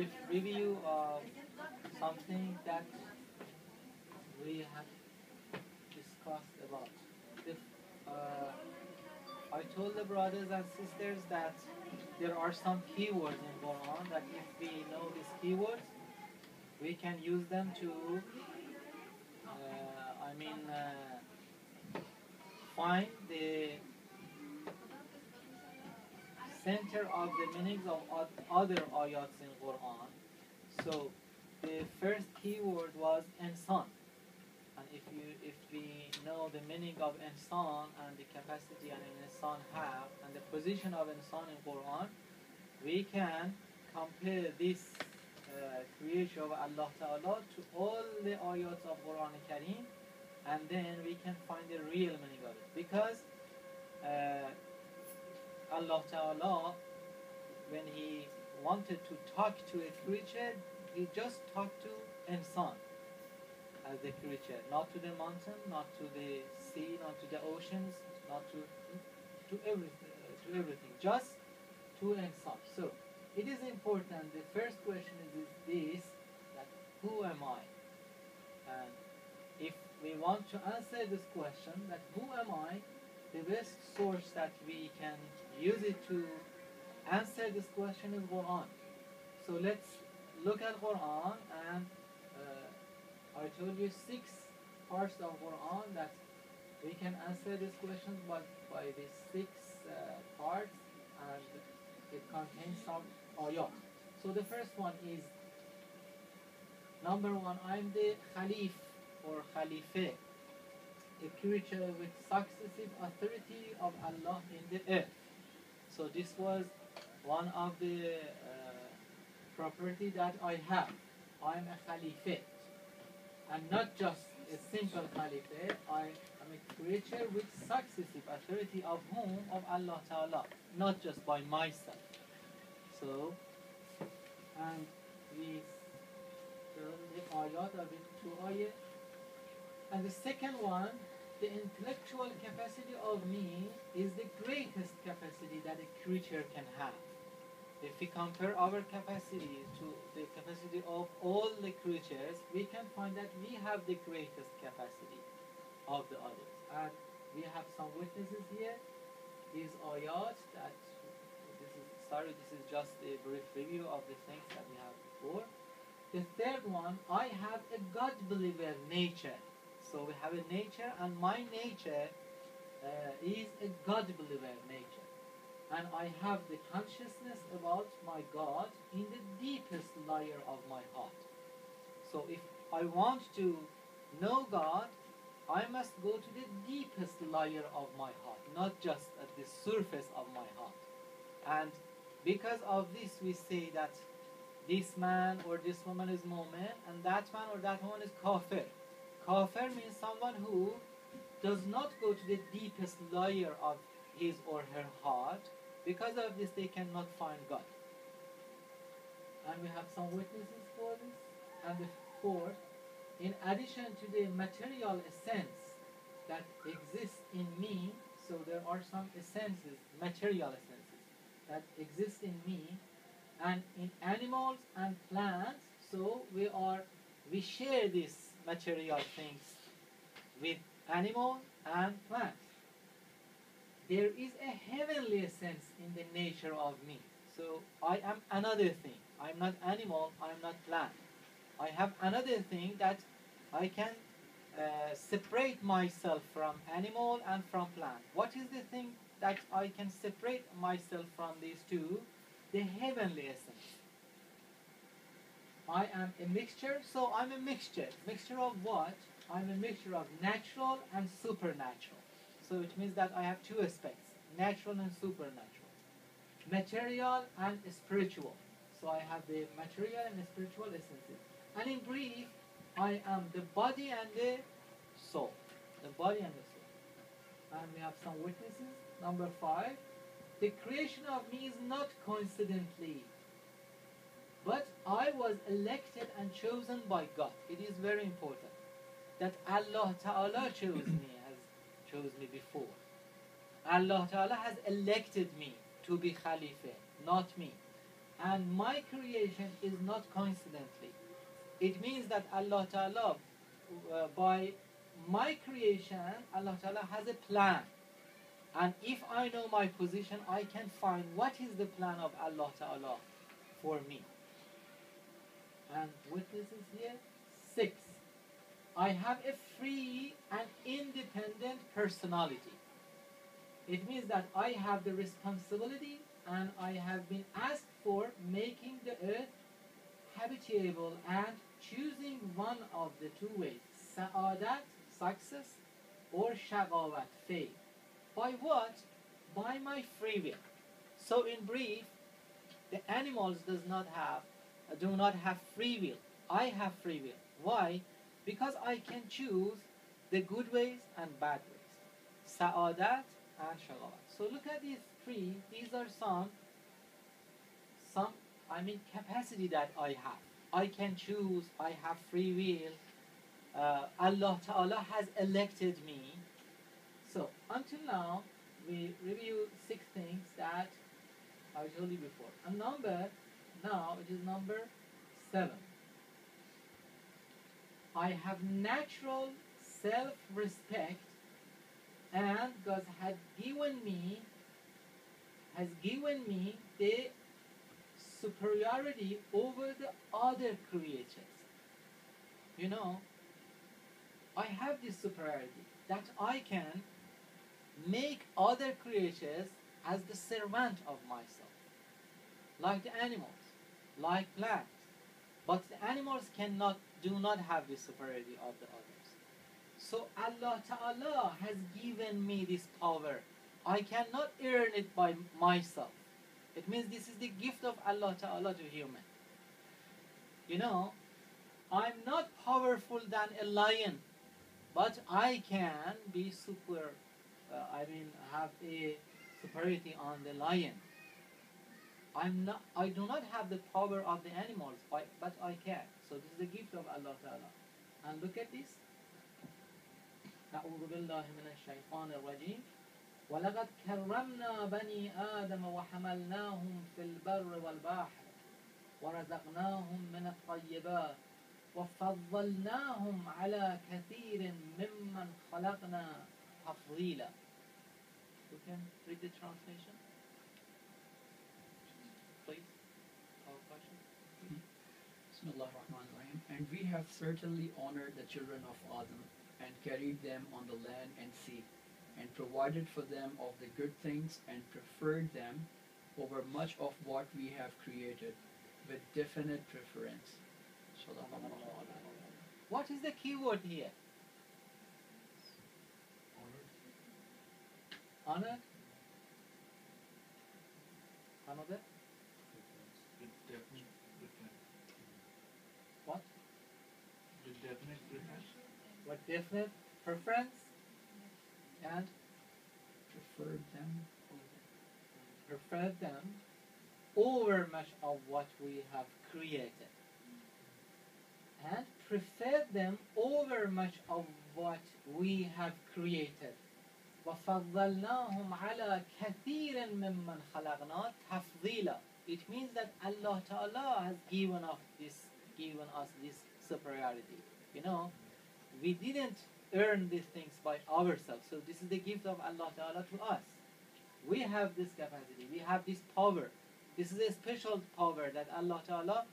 brief review of something that we have discussed about. If, I told the brothers and sisters that there are some keywords in Quran that if we know these keywords, we can use them to, find the center of the meanings of other ayats in Quran. So the first keyword was insan, and if we know the meaning of insan and the capacity an insan have and the position of insan in Quran, we can compare this creation of Allah Ta'ala to all the ayats of Quran Kareem, and then we can find the real meaning of it. Because Allah Ta'ala, when He wanted to talk to a creature, He just talked to insan as the creature, not to the mountain, not to the sea, not to the oceans, not to everything, just to insan. So it is important. The first question is this: that who am I? And if we want to answer this question, that who am I, the best source that we can use it to answer this question is Quran. So let's look at Quran, and I told you 6 parts of Quran that we can answer this question by these 6 parts, and it contains some ayat. So the first one is, number 1, I'm the Khalif or Khalifa, a creature with successive authority of Allah in the earth. So this was one of the property that I have. I'm a Khalifa, and not just a simple Khalifa. I am a creature with successive authority of whom? Of Allah Ta'ala, not just by myself. So, and we tell the ayat of it, 2 ayat. And the second one, the intellectual capacity of me is the greatest capacity that a creature can have. If we compare our capacity to the capacity of all the creatures, we can find that we have the greatest capacity of the others. And we have some witnesses here. These ayat that this is just a brief review of the things that we have before. The third one, I have a God believer nature. So we have a nature, and my nature is a God believer nature. And I have the consciousness about my God in the deepest layer of my heart. So if I want to know God, I must go to the deepest layer of my heart, not just at the surface of my heart. And because of this, we say that this man or this woman is mu'min, and that man or that woman is kafir. Kafir means someone who does not go to the deepest layer of his or her heart. Because of this, they cannot find God. And we have some witnesses for this. And the fourth, in addition to the material essence that exists in me, so there are some essences, material essences, that exist in me, and in animals and plants. So we share these material things with animals and plants. There is a heavenly essence in the nature of me. So I am another thing. I'm not animal, I'm not plant. I have another thing that I can separate myself from animal and from plant. What is the thing that I can separate myself from these two? The heavenly essence. I am a mixture, so I'm a mixture. Mixture of what? I'm a mixture of natural and supernatural. So it means that I have 2 aspects, natural and supernatural. Material and spiritual. So I have the material and spiritual essences. And in brief, I am the body and the soul. The body and the soul. And we have some witnesses. Number 5, the creation of me is not coincidentally, but I was elected and chosen by God. It is very important that Allah Ta'ala chose me before. Allah Ta'ala has elected me to be Khalifa, not me. and my creation is not coincidentally. It means that Allah Ta'ala, by my creation, Allah Ta'ala has a plan. And if I know my position, I can find what is the plan of Allah Ta'ala for me. And witnesses here, 6. I have a free and independent personality. It means that I have the responsibility and I have been asked for making the earth habitable and choosing one of the two ways, sa'adat, success, or shagawat, fail. By what? By my free will. So in brief, the animals do not have free will. I have free will. Why? Because I can choose the good ways and bad ways. Sa'adat and shagawat. So look at these 3. These are some capacity that I have. I can choose, I have free will. Allah Ta'ala has elected me. So until now, we review 6 things that I told you before. And now it is number 7. I have natural self-respect, and God has given me the superiority over the other creatures. You know, I have this superiority that I can make other creatures as the servant of myself, like the animals, like plants. But the animals do not have the superiority of the others. So Allah Ta'ala has given me this power. I cannot earn it by myself. It means this is the gift of Allah Ta'ala to human. You know, I'm not powerful than a lion, but I can be have a superiority on the lion. I do not have the power of the animals, but I can. So this is the gift of Allah Ta'ala. And look at this. أعوذ بالله من الشيطان الرجيم. ولقد كرمنا بني آدم وحملناهم في البر والبحر ورزقناهم من الطيبات وفضلناهم على كثير ممن خلقنا تفضيلا. You can read the translation, please. Our question. Bismillah ar-Rahman ar-Rahim. And we have certainly honored the children of Adam and carried them on the land and sea, and provided for them of the good things and preferred them over much of what we have created with definite preference. What is the key word here? Honored? Another? With definite preference. What? With definite preference. What definite preference? And preferred them over much of what we have created. And preferred them over much of what we have created. وَفَضَّلْنَاهُمْ عَلَى كَثِيرٍ مِّمَّنْ خَلَقْنَا تَفْضِيلًا. It means that Allah Ta'ala has given us this superiority. You know, we didn't earn these things by ourselves. So this is the gift of Allah Ta'ala to us. We have this capacity. We have this power. This is a special power that Allah Ta'ala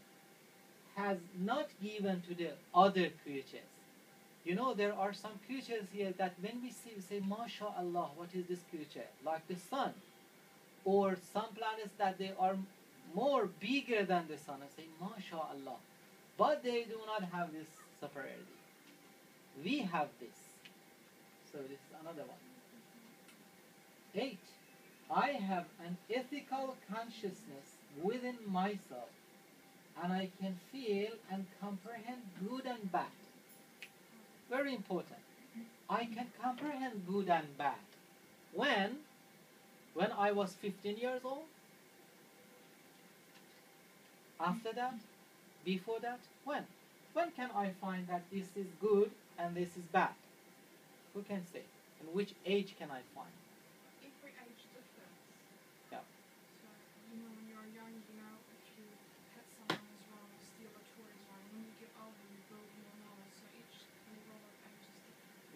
has not given to the other creatures. You know, there are some creatures here that when we see, we say, MashaAllah, what is this creature? Like the sun. Or some planets that they are more bigger than the sun. I say, MashaAllah. But they do not have this superiority. We have this. So this is another one. 8. I have an ethical consciousness within myself, and I can feel and comprehend good and bad. Very important. I can comprehend good and bad. When I was 15 years old? After that? Before that? When? When can I find that this is good and this is bad? Who can say? In which age can I find? Every age differs. Yeah. So, when you're young, if you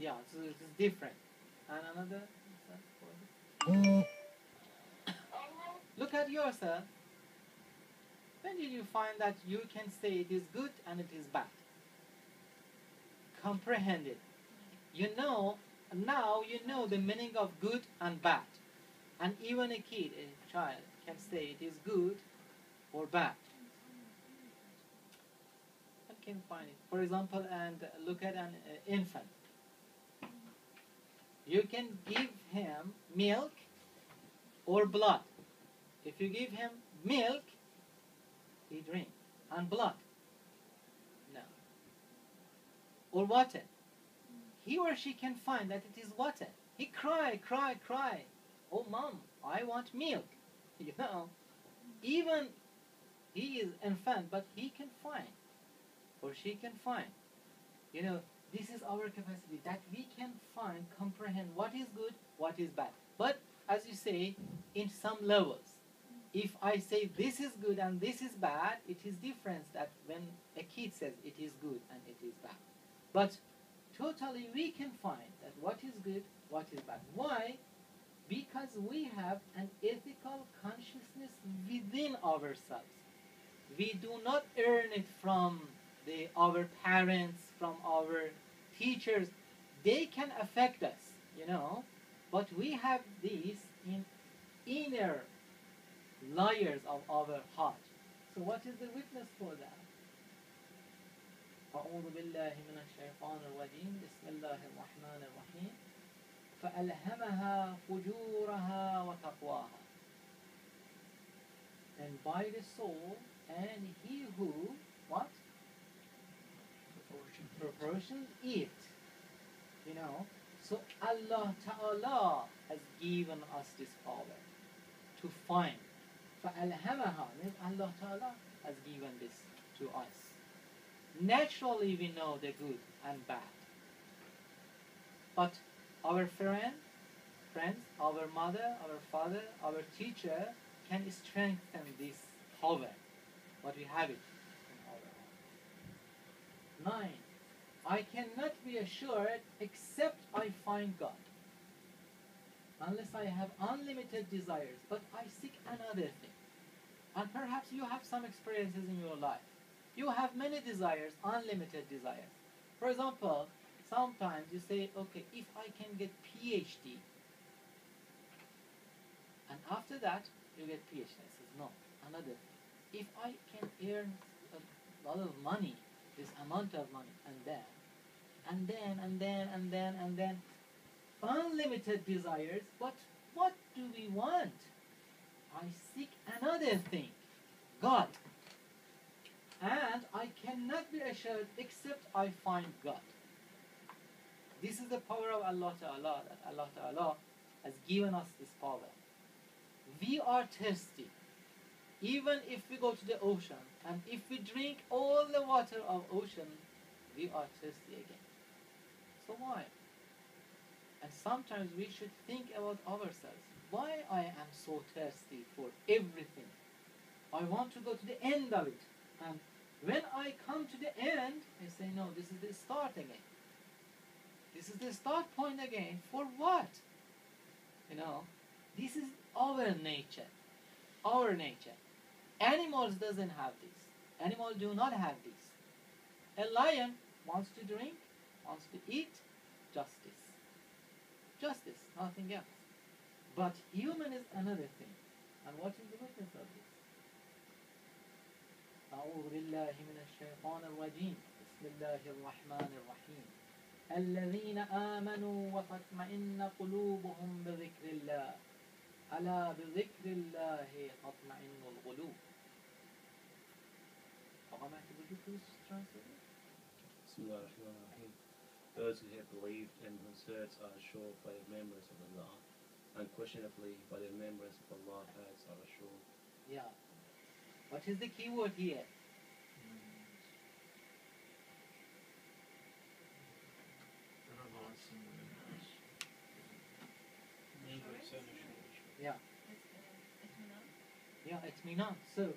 Yeah, so it's different. And another. Look at yourself. When did you find that you can say it is good and it is bad? Comprehend it. You know, now you know the meaning of good and bad. And even a kid, a child, can say it is good or bad. One can find it. For example, and look at an infant. You can give him milk or blood. If you give him milk, he drinks. And blood, no. Or water. He or she can find that it is water. He cry. Oh, mom, I want milk. You know, even he is infant, but he can find, or she can find. You know, this is our capacity, that we can find, comprehend what is good, what is bad. But as you say, in some levels. If I say this is good and this is bad, it is different that when a kid says it is good and it is bad. But totally we can find that what is good, what is bad. Why? Because we have an ethical consciousness within ourselves. We do not earn it from our parents, from our teachers. They can affect us, you know, but we have this in inner layers of our heart. So what is the witness for that? أعوذ بالله من الشيطان الرجيم بسم الله الرحمن الرحيم فألهمها فجورها وتقواها. And by the soul, and he who, what? Proportion it. You know, so Allah Ta'ala has given us this power to find. فَأَلْهَمَهَا means Allah Ta'ala has given this to us. Naturally we know the good and bad. But our friends, our mother, our father, our teacher can strengthen this power. But we have it in our heart. 9. I cannot be assured except I find God. Unless I have unlimited desires, but I seek another thing. And perhaps you have some experiences in your life. You have many desires, unlimited desires. For example, sometimes you say, okay, if I can get PhD, and after that you get PhD. I says, no, another thing. If I can earn a lot of money, this amount of money, and then, unlimited desires, but what do we want? I seek another thing, God. And I cannot be assured except I find God. This is the power of Allah Ta'ala, that Allah Ta'ala has given us this power. We are thirsty. Even if we go to the ocean, and if we drink all the water of ocean, we are thirsty again. So why? And sometimes we should think about ourselves. Why I am so thirsty for everything? I want to go to the end of it. And when I come to the end, I say, no, this is the start again. This is the start point again. For what? You know, this is our nature. Our nature. Animals doesn't have this. Animals do not have this. A lion wants to drink, wants to eat, justice. Justice, nothing else. But human is another thing. And what is the witness of this? أعوذ بالله من الشيطان الرجيم بسم الله الرحمن الرحيم الذين آمنوا وتطمئن قلوبهم بذكر الله ألا بذكر الله تطمئن القلوب. Would you please translate it? Bismillah ar-Rahman ar-Rahim. Those who have believed and whose hearts are assured by the remembrance of Allah, unquestionably by the remembrance of Allah hearts are assured. Yeah. What is the key word here? Yeah. Yeah, itminan. So,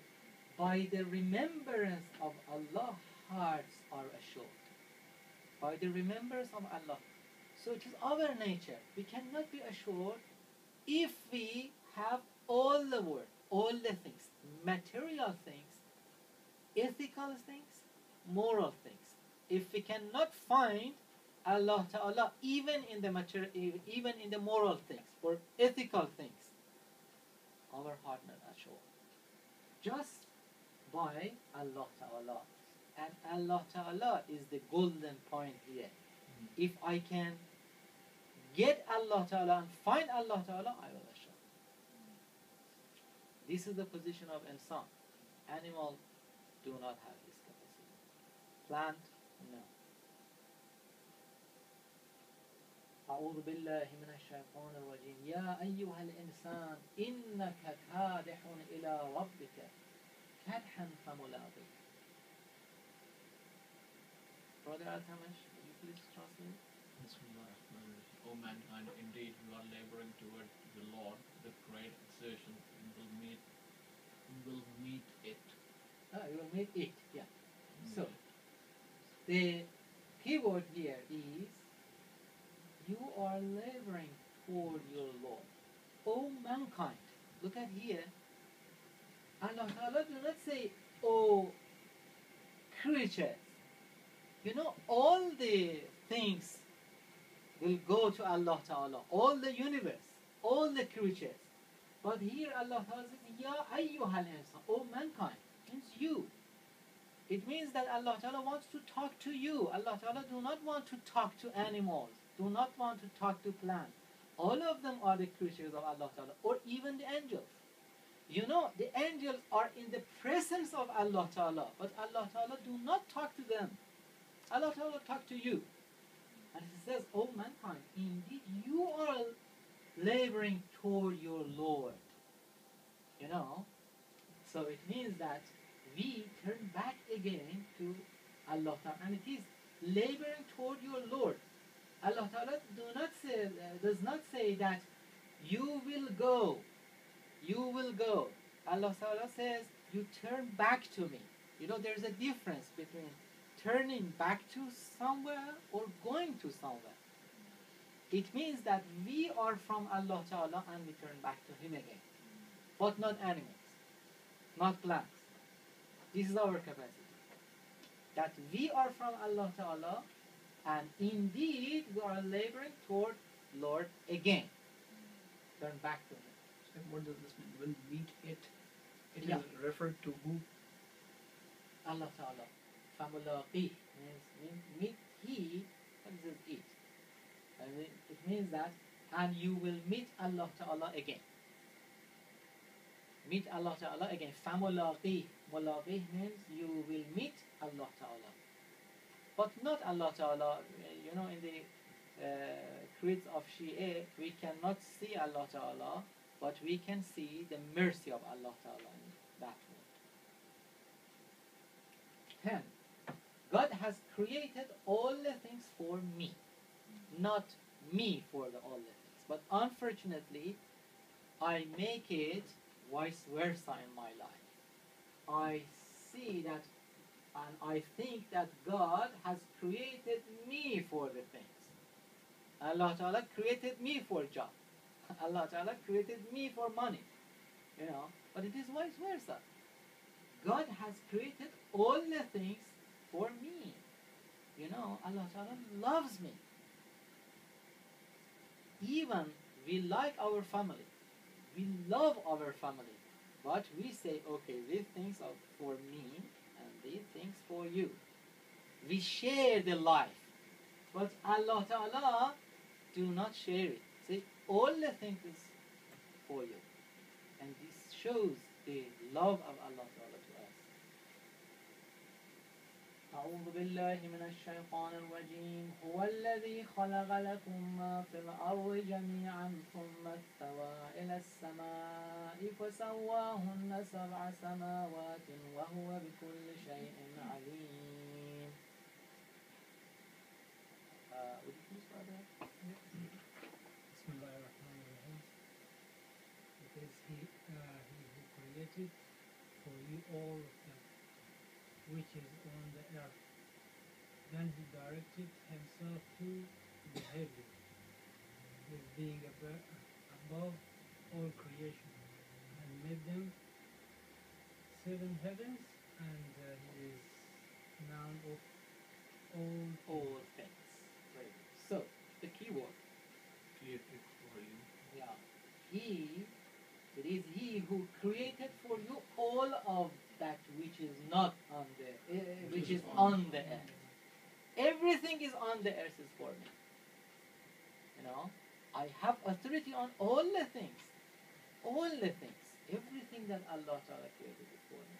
by the remembrance of Allah, hearts are assured. By the remembrance of Allah. So it is our nature. We cannot be assured if we have all the world, all the things, material things, ethical things, moral things. If we cannot find Allah Ta'ala even in the material, even in the moral things or ethical things, our heart not assured. Just by Allah Ta'ala. And Allah Ta'ala is the golden point here. If I can get Allah Ta'ala and find Allah Ta'ala, I will assure. This is the position of insan. Animal do not have this capacity. Plant, no. أعوذ بالله من الشيطان الرجيم يا أيها الإنسان إنك كادح إلى ربك كدحا فملاقيه. Brother Al-Tamash, would you please translate? O mankind, indeed you are laboring toward the Lord with great exertion and will meet it. You will meet it, yeah. So, the keyword here is you are laboring toward your Lord. O mankind, look at here. Allah Ta'ala do not say, O creatures. You know, all the things will go to Allah Ta'ala, all the universe, all the creatures. But here Allah Ta'ala says, Ya ayyuhal insan, O mankind, means you. It means that Allah Ta'ala wants to talk to you. Allah Ta'ala do not want to talk to animals, do not want to talk to plants. All of them are the creatures of Allah Ta'ala, or even the angels. You know, the angels are in the presence of Allah Ta'ala, but Allah Ta'ala do not talk to them. Allah Ta'ala talk to you. And He says, O mankind, indeed you are laboring toward your Lord. You know, so it means that we turn back again to Allah Ta'ala. And it is laboring toward your Lord. Allah Ta'ala does not say that you will go. You will go. Allah Ta'ala says, you turn back to me. You know, there's a difference between turning back to somewhere or going to somewhere. It means that we are from Allah Ta'ala and we turn back to Him again. But not animals, not plants. This is our capacity. That we are from Allah Ta'ala and indeed we are laboring toward Lord again. Turn back to Him. And what does this mean? Will meet it? It Yeah. is referred to who? Allah Ta'ala. Famulaqih means meet He, what does it? It means that, and you will meet Allah Ta'ala again. Meet Allah Ta'ala again. Famulaqih. Mulaqih means you will meet Allah Ta'ala. But not Allah Ta'ala. You know, in the creeds of Shia, we cannot see Allah Ta'ala, but we can see the mercy of Allah Ta'ala in that word. 10. God has created all the things for me, not me for all the things. But unfortunately, I make it vice versa in my life. I see that and I think that God has created me for the things. Allah Ta'ala created me for job. Allah Ta'ala created me for money. You know, but it is vice versa. God has created all the things for me. You know, Allah Ta'ala loves me. Even we like our family. We love our family. But we say, okay, these things are for me and these things for you. We share the life. But Allah Ta'ala do not share it. See, all the things is for you. And this shows the love of Allah Ta'ala to us. أعوذ بالله من الشيطان الرجيم هو الذي خلق لكم ما في الأرض جميعا ثم استوى إلى السماء فسواهن سبع سماوات وهو بكل شيء عليم. Would you please try that? Bismillahirrahmanirrahim. It is he who created for you all of them, which is on the earth. Then he directed himself to behavior, his being above all creation, and made them seven heavens, and he is known of all All things. Very good. So, the key word. Created for you. Yeah. It is He who created for you all of that which is not on the, which is on the earth. Everything is on the earth is for me. You know, I have authority on all the things. All the things. Everything that Allah Ta'ala created is for me.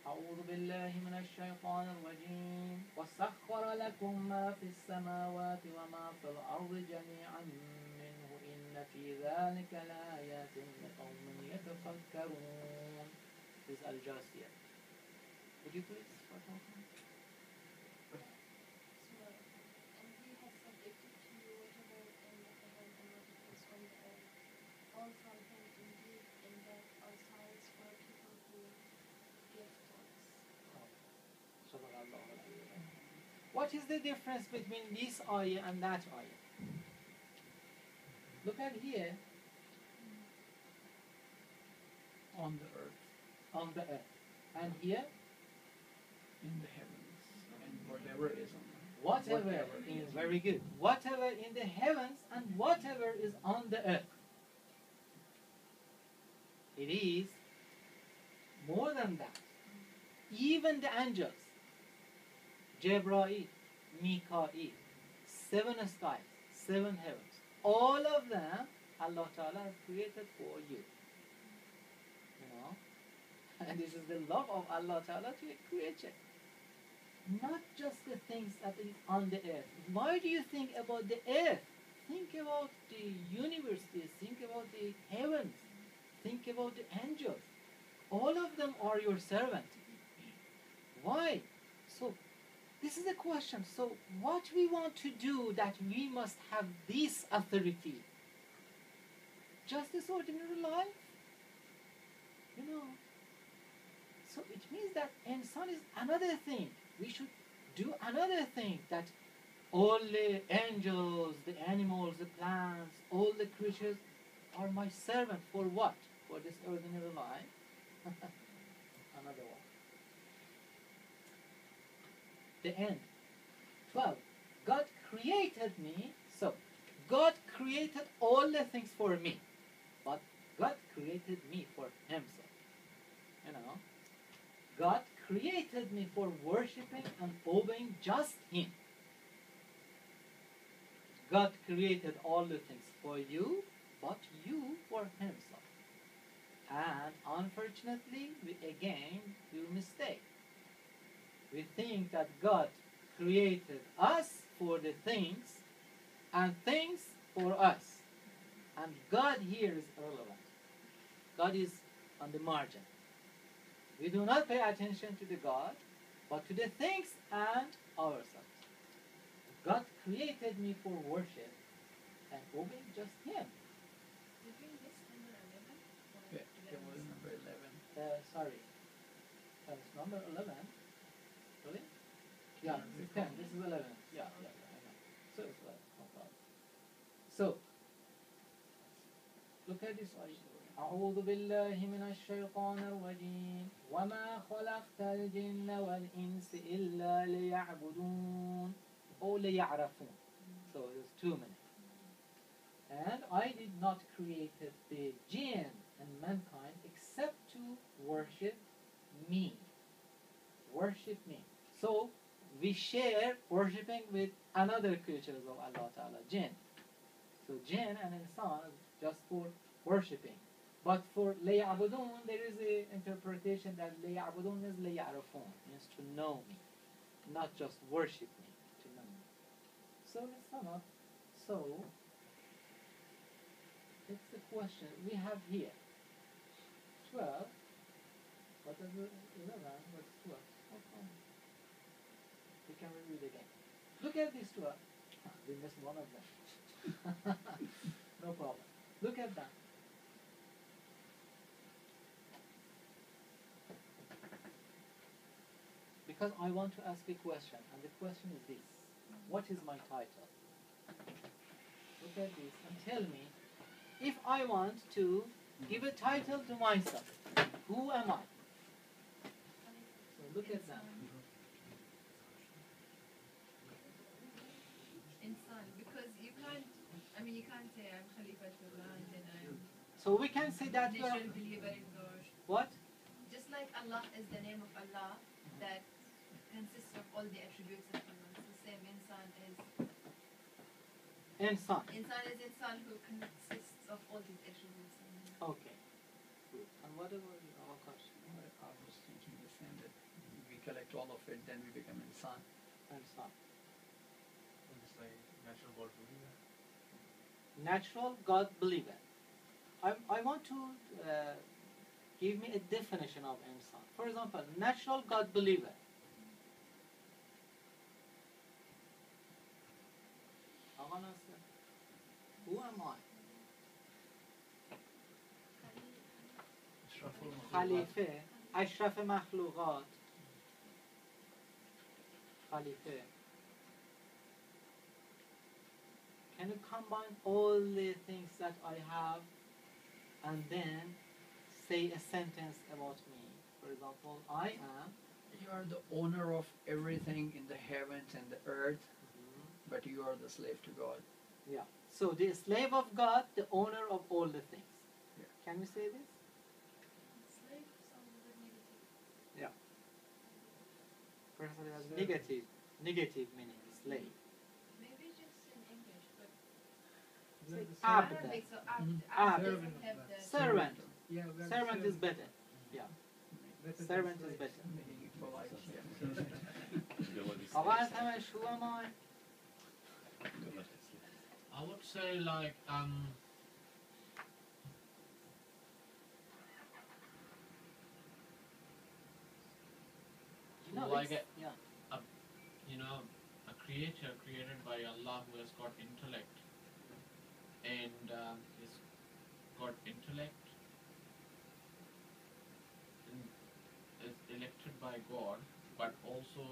أعوذ بالله من الشيطان الرجيم وسخر لكم ما في السماوات وما في الأرض جميعا منه إن في ذلك لآيات لقوم يتفكرون. This is Al-Jasiyah. Would you please start talking? And he has subjected to you whatever in the heaven and what is on the earth, all from him indeed, and that are signs for people who give thoughts. What is the difference between this ayah and that ayah? Look at here, On the earth, on the earth, and here, in the heavens, and whatever is on the whatever is very good. Whatever in the heavens and whatever is on the earth. It is more than that. Even the angels, Jibreel, Mikael, 7 skies, 7 heavens, all of them Allah Ta'ala has created for you. You know? And this is the love of Allah Ta'ala to a creature. Not just the things that is on the earth. Why do you think about the earth? Think about the universities, think about the heavens, think about the angels. All of them are your servant. Why? So, this is a question. So, what we want to do that we must have this authority? Just this ordinary life? You know. So, it means that insan is another thing. We should do another thing, that all the angels, the animals, the plants, all the creatures are my servant. For what? For this ordinary life? Another one. The end. 12. God created me. So, God created all the things for me. But God created me for Himself. You know. God created me for worshipping and obeying just Him. God created all the things for you, but you for Himself. And unfortunately, we again do mistake. We think that God created us for the things and things for us. And God here is irrelevant. God is on the margin. We do not pay attention to the God, but to the things and ourselves. God created me for worship and obeying just Him. You bring this number 11? Yeah, it was number 11. Sorry. That's number 11. Really? Yeah, this is 10. This is 11. Yeah, I know. So it's 11. No problem. So, look at this ayah. أعوذ بالله من الشيطان الرجيم وما خلقت الجن والإنس إلا ليعبدون أو ليعرفون. So there's 2 minutes. And I did not create the jinn and mankind except to worship me. Worship me. So we share worshipping with another creatures of Allah Ta'ala, jinn. So jinn and insan is just for worshipping. But for ليعبدون, there is an interpretation that ليعبدون is ليعرفون, means to know me, not just worship me, to know me. So let's sum up. So it's the question we have here. 12. What is it? 11. What's 12? Okay. We can review it again. Look at these 12. We missed one of them. No problem. Look at that. Because I want to ask a question, and the question is this. What is my title? Look at this and tell me, if I want to give a title to myself, who am I? So look at that. Insan, because you can't, I mean, you can't say I'm Khalifatullah and then I'm So we can say that you are, literal believer in God. what? Just like Allah is the name of Allah that consists of all the attributes of Allah. It's the same Insan is Insan. Insan who consists of all these attributes. Okay. Good. And what about you, Akash? I was thinking the same, that we collect all of it, then we become insan. Insan. It's like natural God believer. Natural God believer. I want to give me a definition of insan. For example, natural God believer. Aga Nasir, who am I? Khalife, Ashraf Makhluqat. Khalife. Can you combine all the things that I have and then say a sentence about me? For example, I am. You are the owner of everything in the heavens and the earth, but you are the slave to God. Yeah. So the slave of God, the owner of all the things. Yeah. Can we say this? Slave sounds a bit negative. Perhaps it has negative meaning, slave. Maybe just in English, but Say I abd. don't think so. Abd. Abd doesn't have the Servant. Yeah, well, Servant is better. better than Servant is slave. better. Making it polite. Yeah. Aga Atamesh, who am I? I would say like No, like it's- a, yeah. you know, a creature created by Allah who has got intellect, and is got intellect and is elected by God, but also,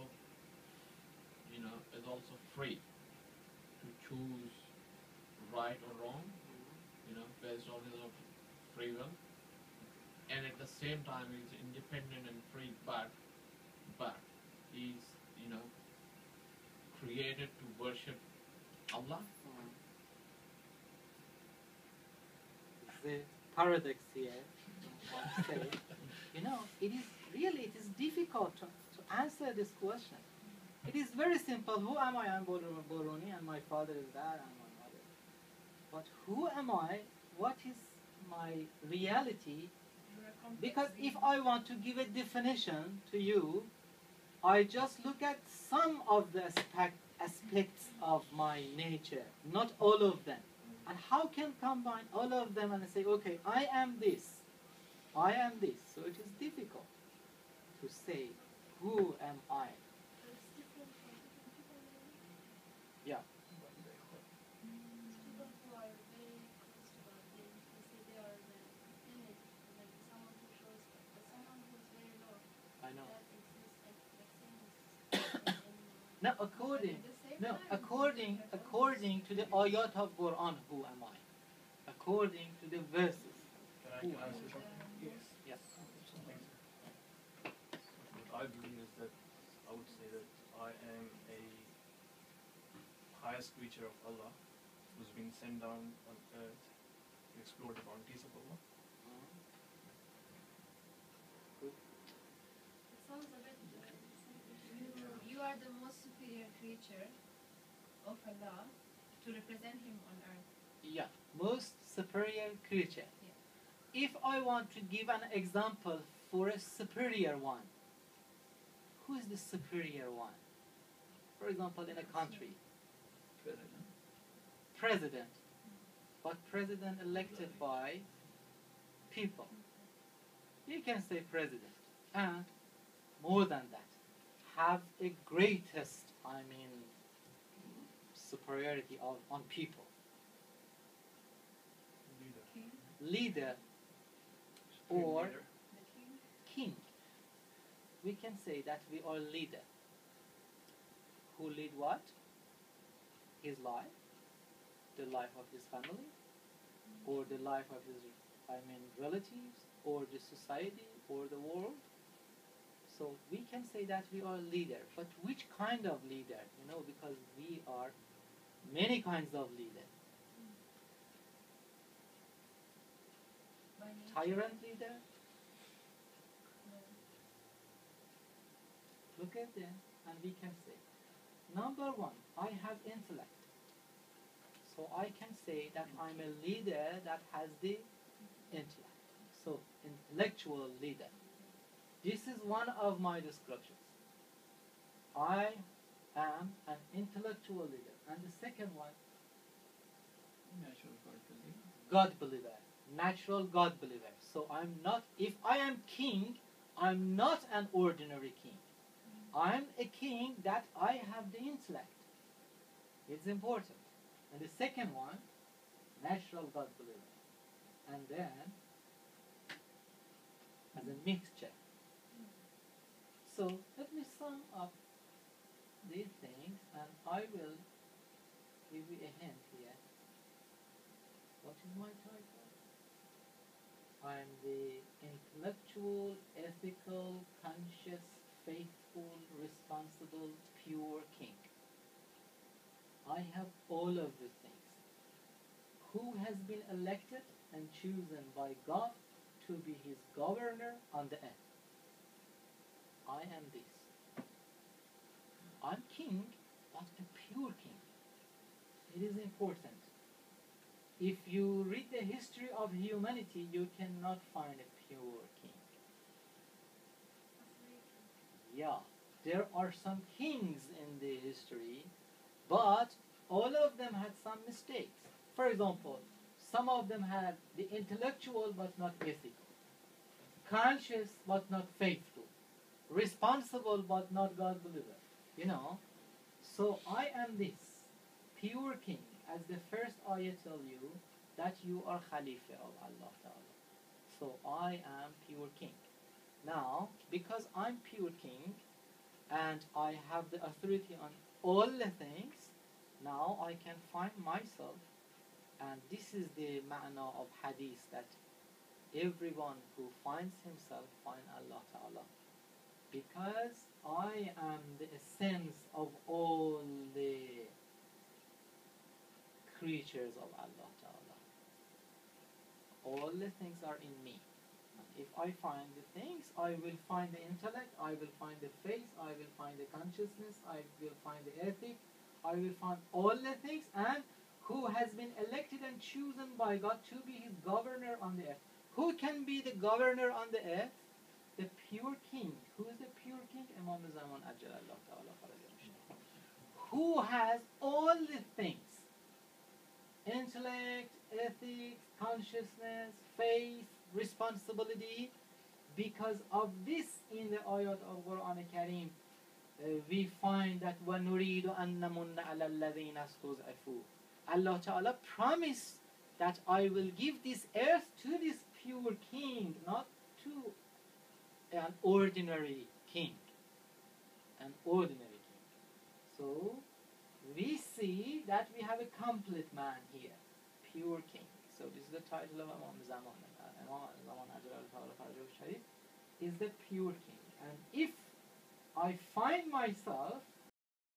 you know, is also free to choose right or wrong, you know, based on his own free will, and at the same time he's independent and free, but he's, you know, created to worship Allah. The paradox here, I say, you know, it is difficult to answer this question. It is very simple. Who am I? I'm Boorooni, and my father is that, and my mother. But who am I? What is my reality? You're a complex Because if being. I want to give a definition to you, I just look at some of the aspects of my nature, not all of them. And how can combine all of them and say, okay, I am this, I am this. So it is difficult to say, who am I? it's different for different people. Maybe. Yeah. People who are very close to God, they say they are the image, like someone who shows God. But someone who is very low, I know. that exists like same as Now, But at the same time, according to the ayat of Quran, who am I? According to the verses. Can Who I am answer I? something? Yes. What I believe is that I would say that I am a highest creature of Allah who's been sent down on earth to explore the bounties of Allah. It sounds a bit you are the most superior creature of Allah to represent Him on earth. Yeah, most superior creature. If I want to give an example for a superior one, who is the superior one? For example, in a country, President. president, but president elected by people. You can say president, and more than that, have a greatest, superiority on people. Leader. King, Leader or Leader. the king. king. We can say that we are leader. Who lead what? his life, the life of his family, or the life of his, relatives, or the society, or the world. So we can say that we are a leader, but which kind of leader? Because we are many kinds of leader. By nature. Tyrant leader, No. look at them, and we can say, number one, I have intellect. So I can say that I'm a leader that has the intellect. So, intellectual leader. This is one of my descriptions. I am an intellectual leader. And the second one, Natural God believer. God believer. Natural God believer. So I'm not, if I am king, I'm not an ordinary king. I'm a king that I have the intellect. It's important. And the second one, natural God believer. And then, as a mixture. So let me sum up these things, and I will give you a hint here. What is my title? I am the intellectual, ethical, conscious, faithful, responsible, pure king. I have all of the things. Who has been elected and chosen by God to be his governor on the earth? I am this. I'm king, but a pure king. It is important. If you read the history of humanity, you cannot find a pure king. Yeah, there are some kings in the history, but all of them had some mistakes. For example, some of them had the intellectual but not ethical, conscious but not faithful, responsible but not God believer. So I am this pure king, as the first ayah tell you that you are Khalifa of Allah Ta'ala. So I am pure king. Now, because I'm pure king and I have the authority on all the things, now I can find myself, and this is the ma'na of hadith, that everyone who finds himself find Allah Ta'ala. Because I am the essence of all the creatures of Allah Ta'ala. All the things are in me. And if I find the things, I will find the intellect, I will find the faith, I will find the consciousness, I will find the ethic, I will find all the things, and who has been elected and chosen by God to be his governor on the earth. Who can be the governor on the earth? The pure king. Who is the pure king? Imam Zaman Ajjalallah Ta'ala Farajah. Who has all the things: intellect, ethics, consciousness, faith, responsibility. Because of this, in the ayat of Quran Kareem, we find that وَنُرِيدُ أَن نَمُنَّ عَلَى الَّذِينَ اسْتُضْعِفُوا. Allah Ta'ala promised that I will give this earth to this pure king, not to an ordinary king. An ordinary king. So, we see that we have a complete man here, pure king. So this is the title of Imam Zaman. Imam Zaman Sharif is the pure king. And if I find myself